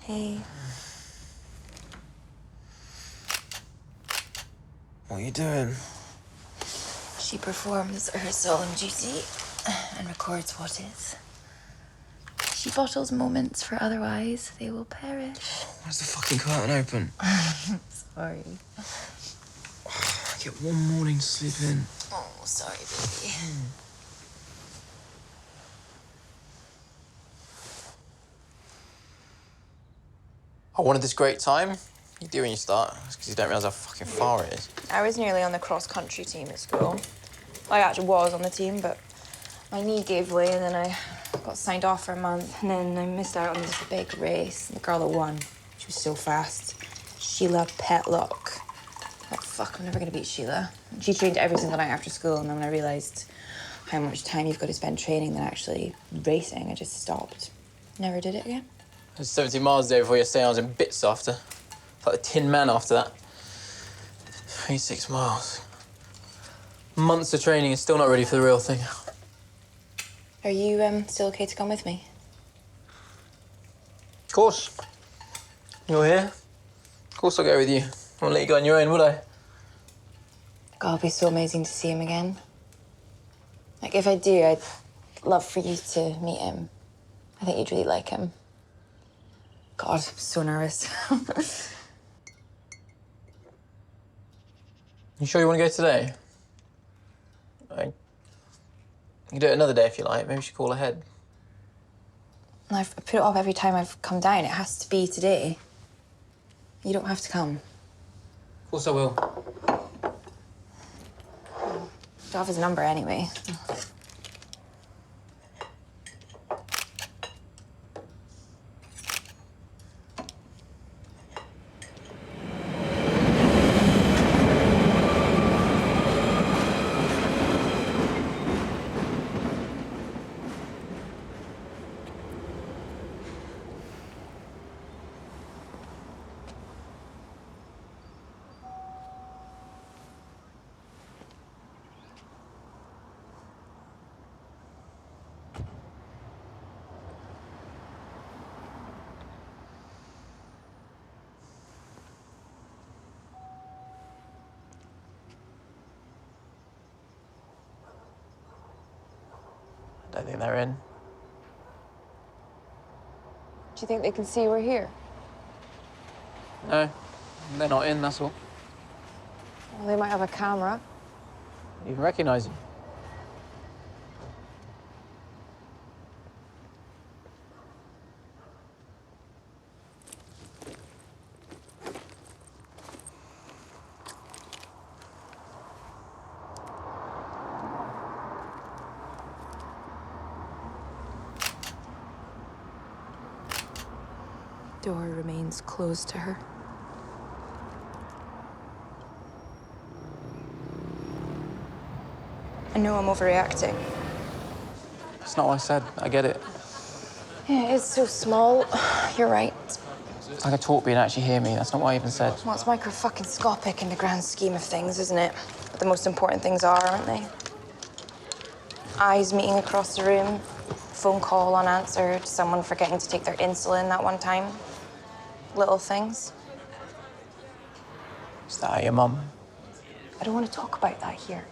Hey. What are you doing? She performs her solemn duty and records what is. She bottles moments, for otherwise they will perish. Why's the fucking curtain open? Sorry. I get one morning to sleep in. Oh, sorry, baby. I wanted this great time. You do when you start, because you don't realise how fucking far it is. I was nearly on the cross-country team at school. I actually was on the team, but my knee gave way and then I got signed off for a month. And then I missed out on this big race. The girl that won, she was so fast. Sheila Petlock. Like, fuck, I'm never gonna beat Sheila. She trained every single night after school, and then when I realised how much time you've got to spend training than actually racing, I just stopped. Never did it again. It was 70 miles a day before yesterday. I was in bits after. Like the Tin Man after that. 26 miles. Months of training and still not ready for the real thing. Are you still okay to come with me? Of course. You're here. Of course I'll go with you. I won't let you go on your own, would I? God, it'd be so amazing to see him again. Like, if I do, I'd love for you to meet him. I think you'd really like him. God, I'm so nervous. You sure you want to go today? You can do it another day if you like. Maybe we should call ahead. I've put it off every time I've come down. It has to be today. You don't have to come. Of course I will. Don't have his number anyway. I don't think they're in. Do you think they can see we're here? No, they're not in, that's all. Well, they might have a camera. You even recognise you. Door remains closed to her. I know I'm overreacting. That's not what I said. I get it. Yeah, it's so small. You're right. It's like a talk, but you don't actually hear me. That's not what I even said. Well, it's micro-fucking-scopic in the grand scheme of things, isn't it? But the most important things are, aren't they? Eyes meeting across the room, phone call unanswered, someone forgetting to take their insulin that one time. Little things. Is that your mum? I don't want to talk about that here.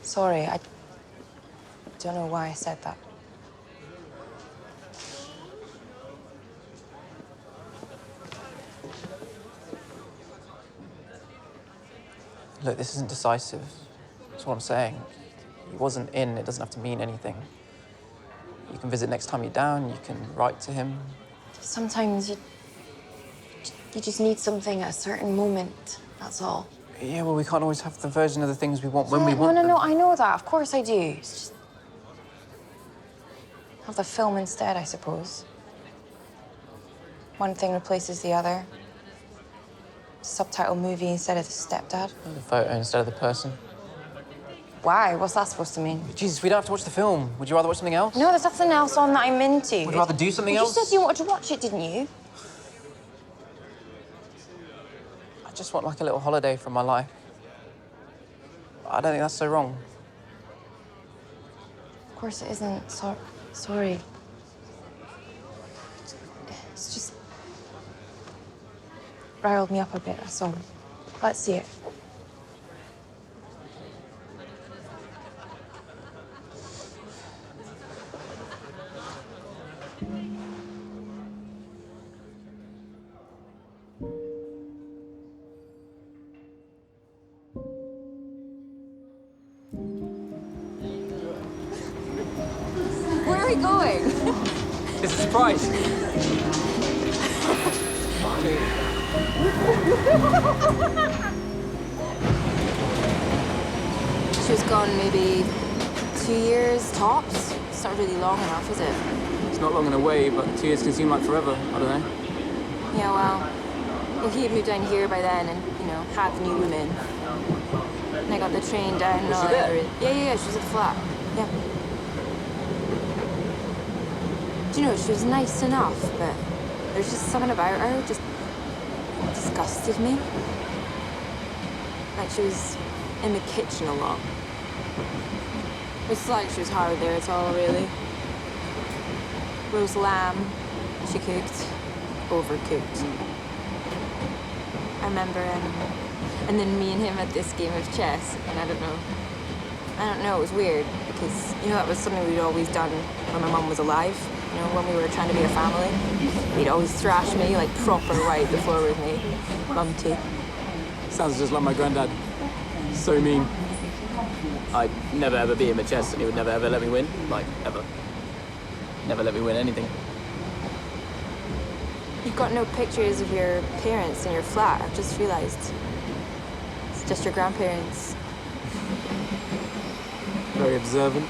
Sorry, I don't know why I said that. Look, this isn't decisive. That's what I'm saying. He wasn't in. It doesn't have to mean anything. You can visit next time you're down. You can write to him. Sometimes you just need something at a certain moment, that's all. Yeah, well, we can't always have the version of the things we want when we want them. No, I know that. Of course I do. It's just... have the film instead, I suppose. One thing replaces the other. Subtitle movie instead of the stepdad. The photo instead of the person. Why? What's that supposed to mean? Jesus, we don't have to watch the film. Would you rather watch something else? No, there's nothing else on that I'm into. Would you rather do something else? You said you wanted to watch it, didn't you? I just want like a little holiday from my life. I don't think that's so wrong. Of course it isn't. Sorry. It's riled me up a bit, that's all. Let's see it. Where are we going? It's a surprise. She was gone maybe 2 years tops. It's not really long enough, is it? It's not long in a way, but 2 years can seem like forever. I don't know. Yeah, well, he had moved down here by then and, you know, had the new woman. And I got the train down. Was she there? Yeah, she was at the flat. Yeah. Do you know, she was nice enough, but there's just something about her just disgusted me. Like she was in the kitchen a lot. It's like she was hardly there at all, really. Roast lamb, she cooked, overcooked. I remember, and then me and him at this game of chess, and I don't know, it was weird, because, you know, that was something we'd always done when my mum was alive, you know, when we were trying to be a family. He'd always thrash me, like, proper right the floor with me. Mum too. Sounds just like my granddad. So mean. I'd never ever beat him at chess, and he would never ever let me win. Like, ever. Never let me win anything. You've got no pictures of your parents in your flat, I've just realised. It's just your grandparents. Very observant.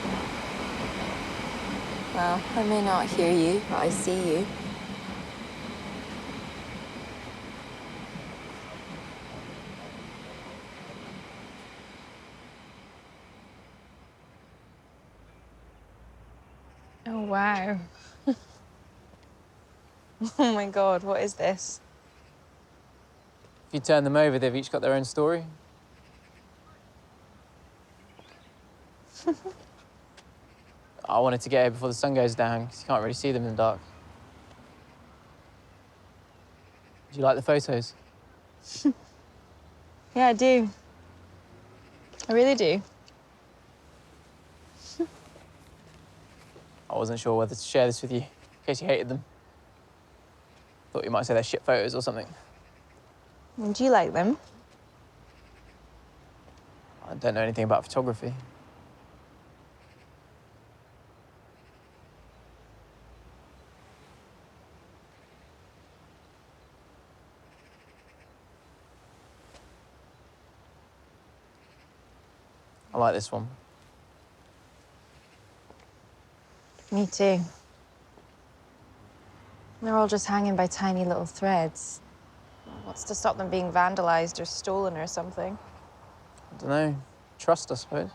Well, I may not hear you, but I see you. Oh, wow. Oh my God, what is this? If you turn them over, they've each got their own story. I wanted to get here before the sun goes down, because you can't really see them in the dark. Do you like the photos? Yeah, I do. I really do. I wasn't sure whether to share this with you, in case you hated them. Thought you might say they're shit photos or something. Do you like them? I don't know anything about photography. I like this one. Me too. They're all just hanging by tiny little threads. What's to stop them being vandalized or stolen or something? I don't know. Trust, I suppose.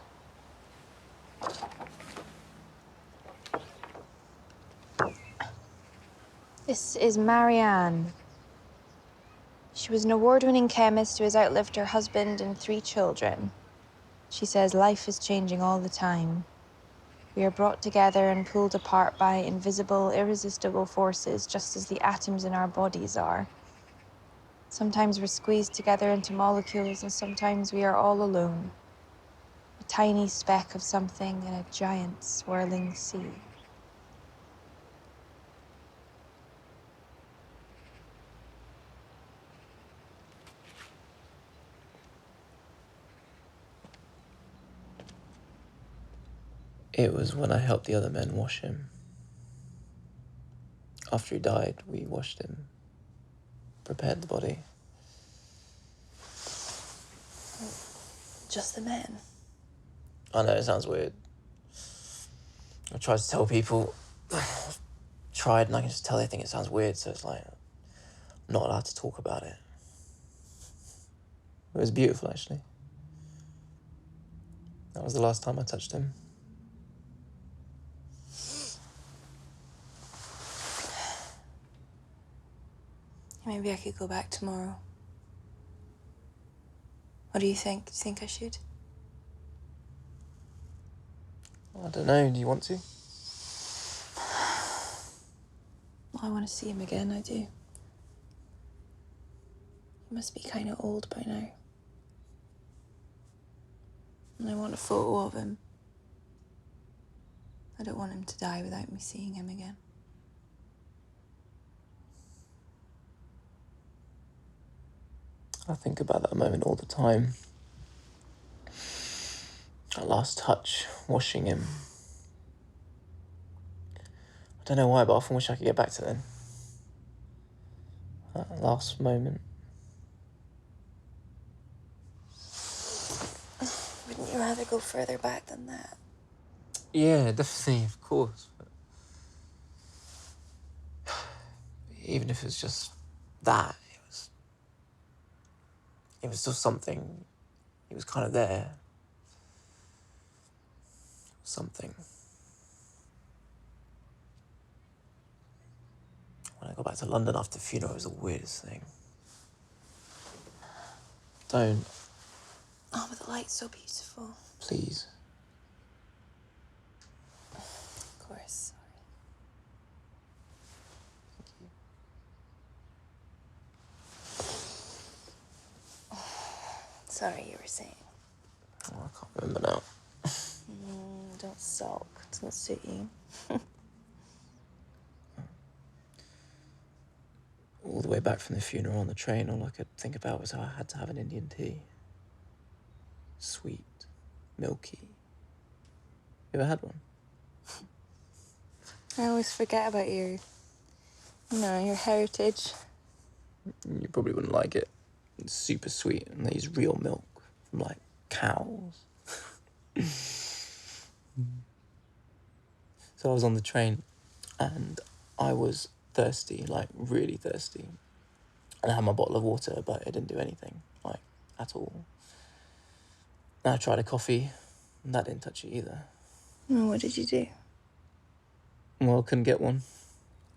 This is Marianne. She was an award-winning chemist who has outlived her husband and 3 children. She says life is changing all the time. We are brought together and pulled apart by invisible, irresistible forces, just as the atoms in our bodies are. Sometimes we're squeezed together into molecules, and sometimes we are all alone. A tiny speck of something in a giant, swirling sea. It was when I helped the other men wash him. After he died, we washed him, prepared the body. Just the men. I know, it sounds weird. I tried to tell people, tried, and I can just tell they think it sounds weird, so it's like, I'm not allowed to talk about it. It was beautiful, actually. That was the last time I touched him. Maybe I could go back tomorrow. What do you think? Do you think I should? I don't know, do you want to? Well, I want to see him again, I do. He must be kind of old by now. And I want a photo of him. I don't want him to die without me seeing him again. I think about that moment all the time. That last touch, washing him. I don't know why, but I often wish I could get back to then. That last moment. Wouldn't you rather go further back than that? Yeah, definitely, of course. But even if it's just that, it was still something. He was kind of there. Something. When I got back to London after the funeral, it was the weirdest thing. Don't. Oh, but the light's so beautiful. Please. Of course, sorry. Sorry, you were saying. Oh, I can't remember now. Don't sulk. It doesn't suit you. All the way back from the funeral on the train, all I could think about was how I had to have an Indian tea. Sweet, milky. You ever had one? I always forget about your heritage. You probably wouldn't like it. It's super sweet, and they use real milk from, like, cows. So I was on the train, and I was thirsty, like, really thirsty. And I had my bottle of water, but it didn't do anything, like, at all. And I tried a coffee, and that didn't touch it either. Oh, what did you do? Well, I couldn't get one.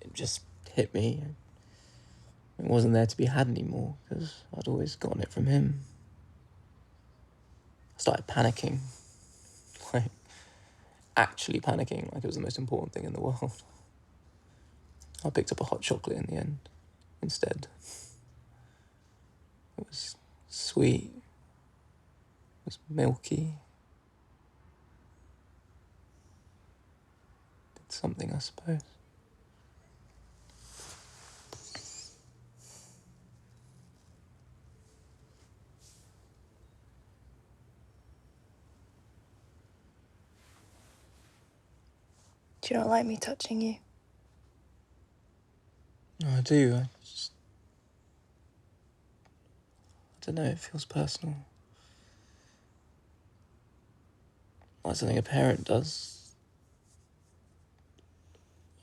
It just hit me. It wasn't there to be had anymore, because I'd always gotten it from him. I started panicking. Like, actually panicking, like it was the most important thing in the world. I picked up a hot chocolate in the end, instead. It was sweet. It was milky. Did something, I suppose. Do you not like me touching you? No, I do. I don't know, it feels personal. Like something a parent does.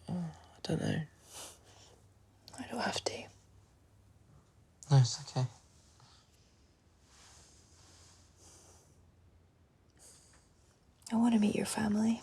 I don't know. I don't have to. No, it's okay. I want to meet your family.